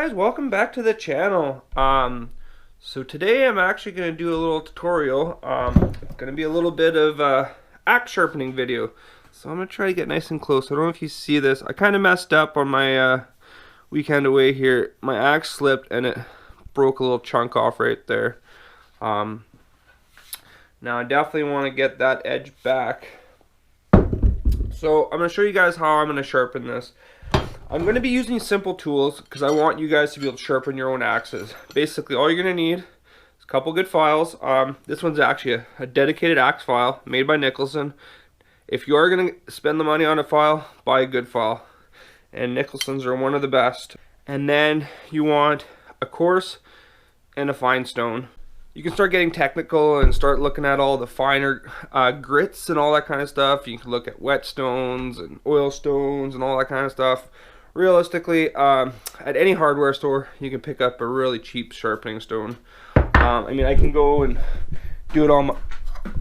guys, welcome back to the channel. So today I'm actually going to do a little tutorial. It's going to be a little bit of axe sharpening video. So I'm going to try to get nice and close. I don't know if you see this. I kind of messed up on my weekend away here. My axe slipped and it broke a little chunk off right there. Now I definitely want to get that edge back. So I'm going to show you guys how I'm going to sharpen this. I'm going to be using simple tools because I want you guys to be able to sharpen your own axes. Basically, all you're going to need is a couple good files. This one's actually a dedicated axe file made by Nicholson. If you are going to spend the money on a file, buy a good file. And Nicholson's are one of the best. And then you want a coarse and a fine stone. You can start getting technical and start looking at all the finer grits and all that kind of stuff. You can look at wet stones and oil stones and all that kind of stuff. Realistically, at any hardware store, you can pick up a really cheap sharpening stone. I mean, I can go and do it on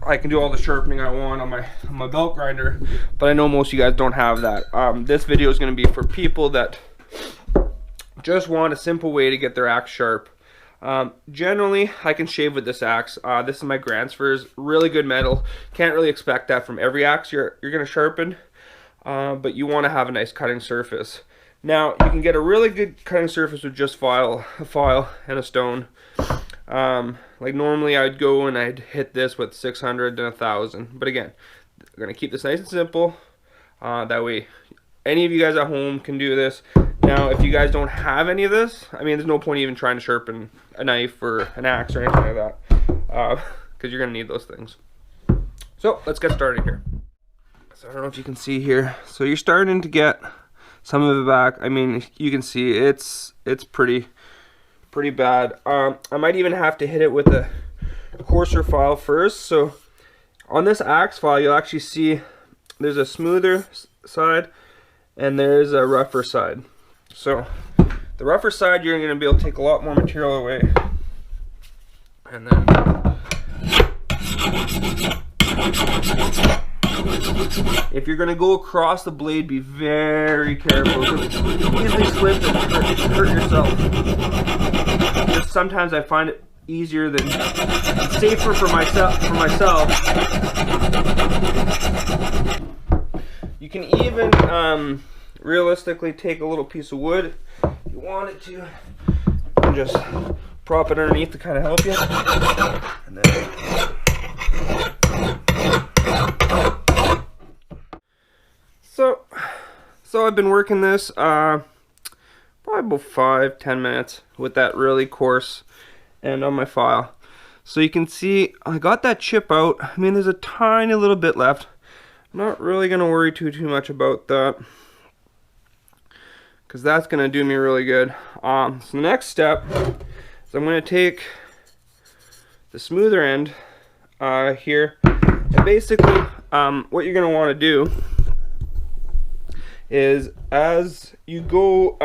I can do all the sharpening I want on my belt grinder, but I know most of you guys don't have that. This video is going to be for people that just want a simple way to get their axe sharp. Generally, I can shave with this axe. This is my Gransfers, really good metal. Can't really expect that from every axe you're going to sharpen, but you want to have a nice cutting surface. Now, you can get a really good cutting surface with just a file and a stone. Like normally I'd go and I'd hit this with 600 and 1000. But again, we're going to keep this nice and simple. That way, any of you guys at home can do this. Now, if you guys don't have any of this, I mean, there's no point even trying to sharpen a knife or an axe or anything like that. Because you're going to need those things. So, let's get started here. So, I don't know if you can see here. So, you're starting to get some of it back. I mean, you can see it's pretty bad. I might even have to hit it with a coarser file first. So on this axe file, you'll actually see there's a smoother side and there's a rougher side. So the rougher side, you're going to be able to take a lot more material away. And then if you're going to go across the blade, be very careful. Easily slip and hurt yourself. Just sometimes I find it easier than safer for myself. You can even realistically take a little piece of wood if you want it to, and just prop it underneath to kind of help you. And then So I've been working this probably about 5-10 minutes with that really coarse end on my file. So you can see I got that chip out. I mean, there's a tiny little bit left. I'm not really going to worry too much about that, because that's going to do me really good. So the next step is I'm going to take the smoother end here, and basically what you're going to want to do is as you go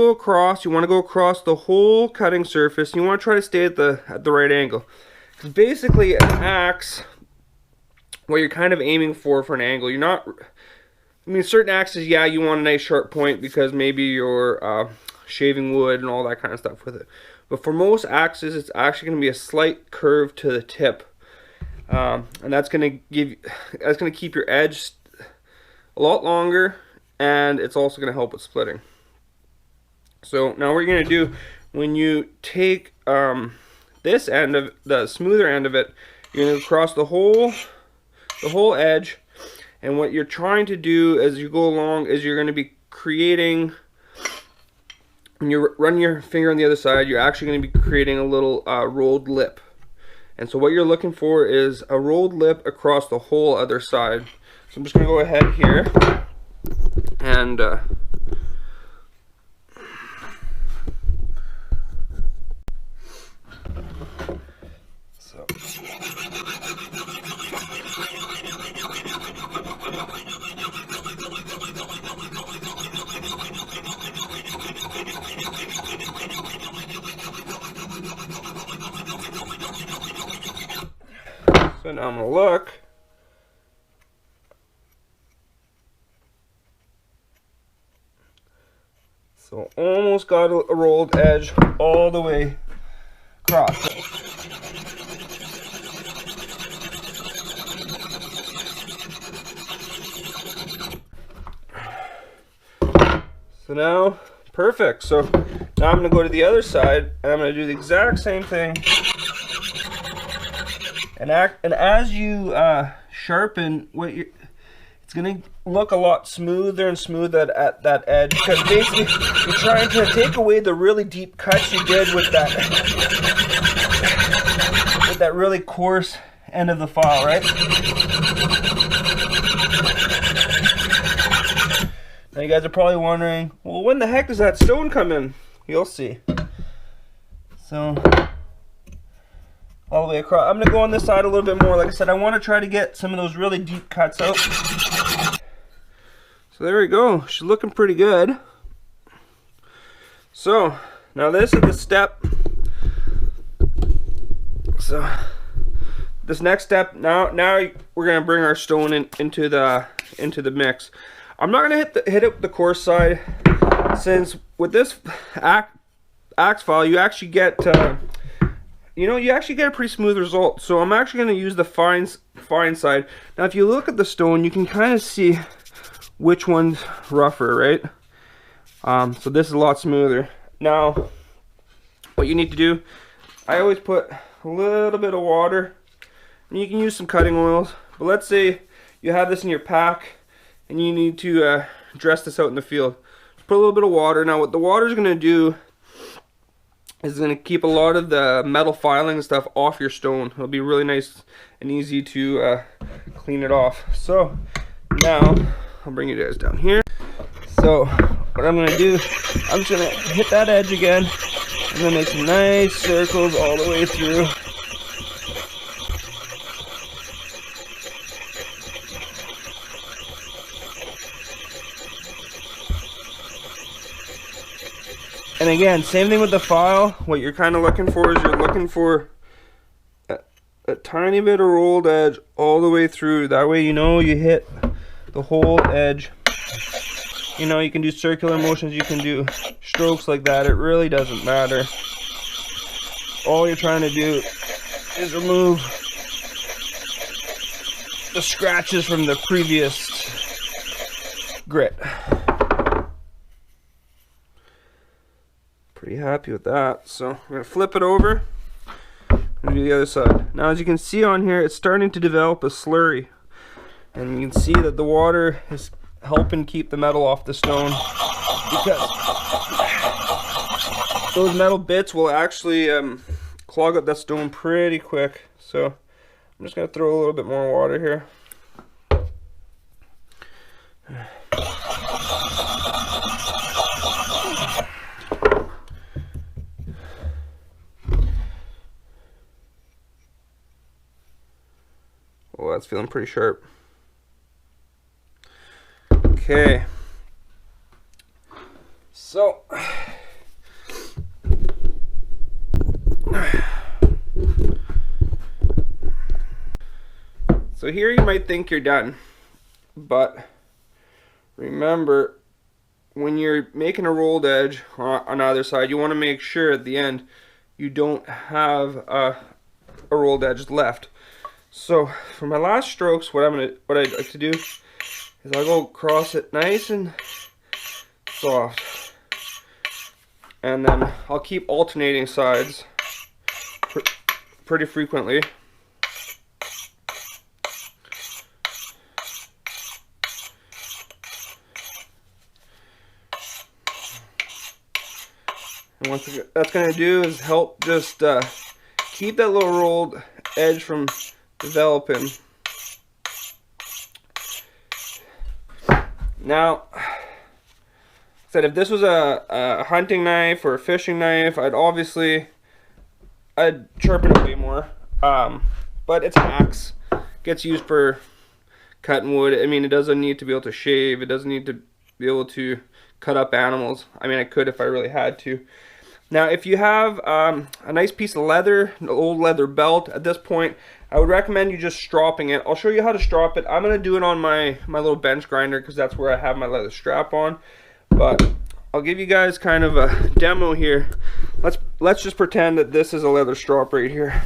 across, you want to go across the whole cutting surface. You want to try to stay at the right angle, because basically an axe, what you're kind of aiming for an angle, you're not, I mean, certain axes, yeah, you want a nice sharp point because maybe you're shaving wood and all that kind of stuff with it. But for most axes, it's actually going to be a slight curve to the tip, and that's going to keep your edge a lot longer, and it's also going to help with splitting. So now what you're going to do, when you take this end of the smoother end of it, you're going to cross the whole edge, and what you're trying to do as you go along is you're going to be creating, when you run your finger on the other side, you're actually going to be creating a little rolled lip. And so what you're looking for is a rolled lip across the whole other side. So I'm just going to go ahead here and so now I'm going to look. So almost got a rolled edge all the way across. So now, perfect. So now I'm going to go to the other side and I'm going to do the exact same thing. And as you sharpen, it's going to look a lot smoother and smoother at that edge, because basically you're trying to take away the really deep cuts you did with that really coarse end of the file, right? Now you guys are probably wondering, well, when the heck does that stone come in? You'll see. So all the way across. I'm going to go on this side a little bit more. Like I said, I want to try to get some of those really deep cuts out. So there we go. She's looking pretty good. So now this is the step. So this next step, now we're going to bring our stone into the mix. I'm not going to hit it with the coarse side, since with this axe file you actually get you actually get a pretty smooth result. So I'm actually going to use the fine side. Now if you look at the stone, you can kind of see which one's rougher, right? So this is a lot smoother. Now what you need to do, I always put a little bit of water, and you can use some cutting oils, but let's say you have this in your pack and you need to dress this out in the field. Just put a little bit of water. Now what the water is going to do is going to keep a lot of the metal filing and stuff off your stone. It'll be really nice and easy to clean it off. So now I'll bring you guys down here. So what I'm going to do, I'm just going to hit that edge again. I'm going to make some nice circles all the way through. And again, same thing with the file. What you're kind of looking for is you're looking for a tiny bit of rolled edge all the way through. That way you know you hit the whole edge. You know, you can do circular motions, you can do strokes like that. It really doesn't matter. All you're trying to do is remove the scratches from the previous grit. Pretty happy with that. So I'm going to flip it over and do the other side. Now as you can see on here, it's starting to develop a slurry, and you can see that the water is helping keep the metal off the stone, because those metal bits will actually clog up that stone pretty quick. So I'm just going to throw a little bit more water here. Oh, that's feeling pretty sharp. Okay. So here you might think you're done, but remember, when you're making a rolled edge on either side, you want to make sure at the end you don't have a rolled edge left. So for my last strokes, what I'd like to do is I'll go across it nice and soft, and then I'll keep alternating sides pretty frequently. And what that's going to do is help just keep that little rolled edge from developing. Now, said if this was a hunting knife or a fishing knife, I'd sharpen it way more. But it's an axe. Gets used for cutting wood. I mean, it doesn't need to be able to shave. It doesn't need to be able to cut up animals. I mean, I could if I really had to. Now, if you have a nice piece of leather, an old leather belt, at this point, I would recommend you just stropping it. I'll show you how to strop it. I'm going to do it on my little bench grinder, because that's where I have my leather strap on. But I'll give you guys kind of a demo here. Let's just pretend that this is a leather strop right here.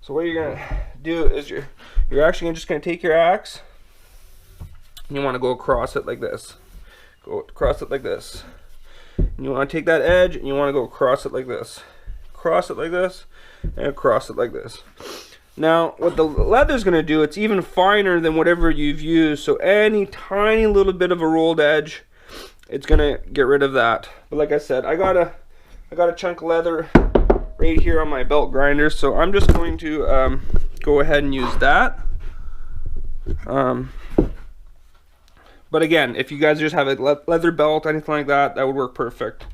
So what you're gonna do is you're actually just gonna take your axe, and you want to go across it like this. Go across it like this. And you want to take that edge and you want to go across it like this. Cross it like this and across it like this. Now what the leather's going to do, it's even finer than whatever you've used, so any tiny little bit of a rolled edge, it's going to get rid of that. But like I said, I got a chunk of leather right here on my belt grinder, so I'm just going to go ahead and use that. But again, if you guys just have a leather belt, anything like that, that would work perfect.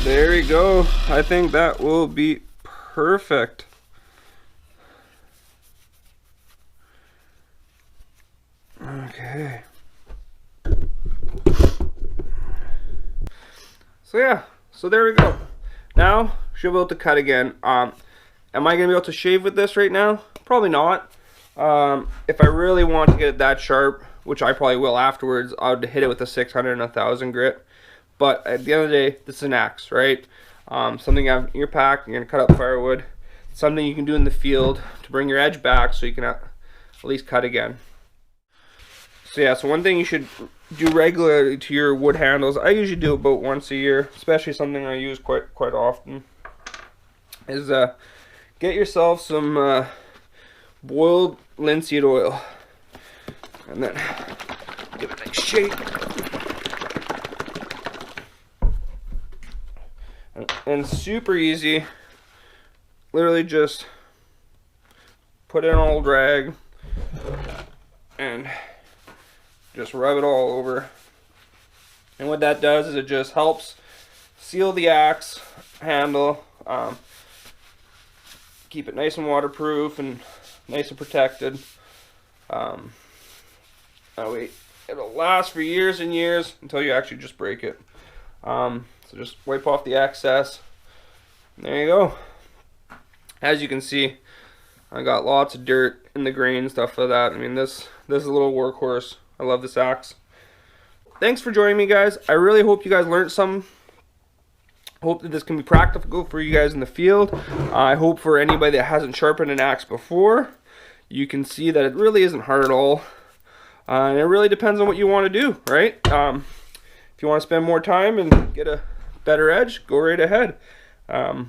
There we go. I think that will be perfect. Okay. So yeah, so there we go. Now she'll be able to cut again. Am I gonna be able to shave with this right now? Probably not. If I really want to get it that sharp, which I probably will afterwards, I would hit it with a 600 and 1000 grit. But at the end of the day, this is an axe, right? Something you have in your pack. You're gonna cut up firewood. Something you can do in the field to bring your edge back, so you can at least cut again. So yeah, so one thing you should do regularly to your wood handles, I usually do about once a year, especially something I use quite often, is get yourself some boiled linseed oil, and then give it a nice shake. And super easy, literally just put in an old rag and just rub it all over. And what that does is it just helps seal the axe handle, keep it nice and waterproof and nice and protected. That way it'll last for years and years until you actually just break it. So just wipe off the excess. And there you go. As you can see, I got lots of dirt in the grain, stuff like that. I mean, this is a little workhorse. I love this axe. Thanks for joining me, guys. I really hope you guys learned some. Hope that this can be practical for you guys in the field. I hope for anybody that hasn't sharpened an axe before, you can see that it really isn't hard at all. And it really depends on what you want to do, right? If you want to spend more time and get a better edge, go right ahead. But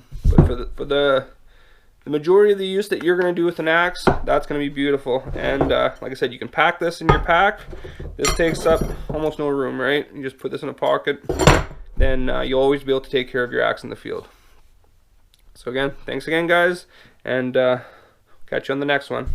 for the majority of the use that you're going to do with an axe, that's going to be beautiful. And like I said, you can pack this in your pack. This takes up almost no room, right? You just put this in a pocket, then you'll always be able to take care of your axe in the field. So again, thanks again, guys, and catch you on the next one.